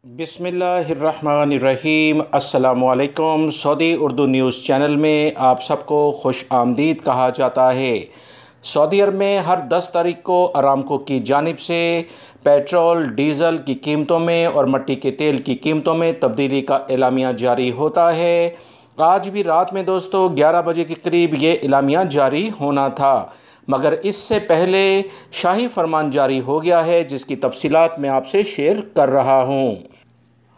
बिस्मिल्लाहिर्रहमानिर्रहीम। अस्सलामुअलैकुम। Saudi Urdu news channel में आप सबको खुश आमदीद कहा जाता है। सऊदी अरब में हर 10 तारीख को अरामको की जानिब से पेट्रोल डीज़ल की कीमतों में और मट्टी के तेल की कीमतों में तब्दीली का एलामिया जारी होता है। आज भी रात में दोस्तों 11 बजे के करीब ये एलामिया जारी होना था, मगर इससे पहले शाही फरमान जारी हो गया है, जिसकी तफसीलात मैं आपसे शेयर कर रहा हूँ।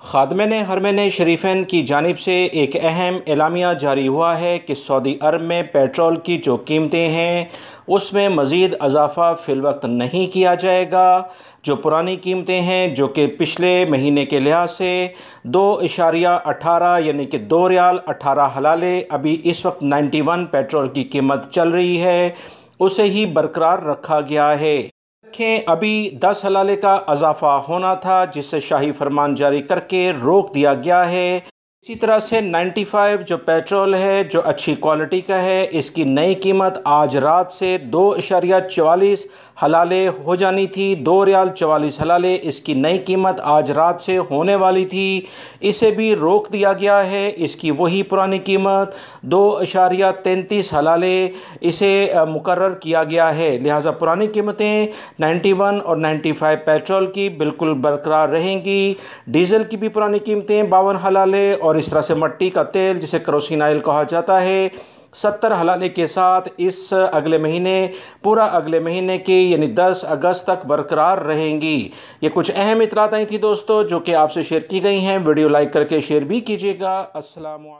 खादमिन हरमैन शरीफैन की जानिब से एक अहम एलामिया जारी हुआ है कि सऊदी अरब में पेट्रोल की जो कीमतें हैं उसमें मज़ीद इजाफ़ा फ़िलवक्त नहीं किया जाएगा। जो पुरानी कीमतें हैं, जो कि पिछले महीने के लिहाज से 2.18 यानी कि 2 रियाल 18 हलाले अभी इस वक्त 91 पेट्रोल की कीमत चल रही है, उसे ही बरकरार रखा गया है। अभी 10 हलाले का इजाफा होना था, जिससे शाही फरमान जारी करके रोक दिया गया है। इसी तरह से 95 जो पेट्रोल है, जो अच्छी क्वालिटी का है, इसकी नई कीमत आज रात से 2.44 हलाले हो जानी थी। 2 रियाल 44 हलाले इसकी नई कीमत आज रात से होने वाली थी, इसे भी रोक दिया गया है। इसकी वही पुरानी कीमत 2.33 हलाले इसे मुकर्रर किया गया है। लिहाजा पुरानी कीमतें 91 और 95 पेट्रोल की बिल्कुल बरकरार रहेंगी। डीज़ल की भी पुरानी कीमतें 52 हलाले और इस तरह से मट्टी का तेल, जिसे केरोसिन ऑयल कहा जाता है, 70 हलाले के साथ इस अगले महीने, पूरा अगले महीने की यानी 10 अगस्त तक बरकरार रहेंगी। ये कुछ अहम इतलात आई थी दोस्तों, जो कि आपसे शेयर की गई हैं। वीडियो लाइक करके शेयर भी कीजिएगा। अस्सलाम वालेकुम।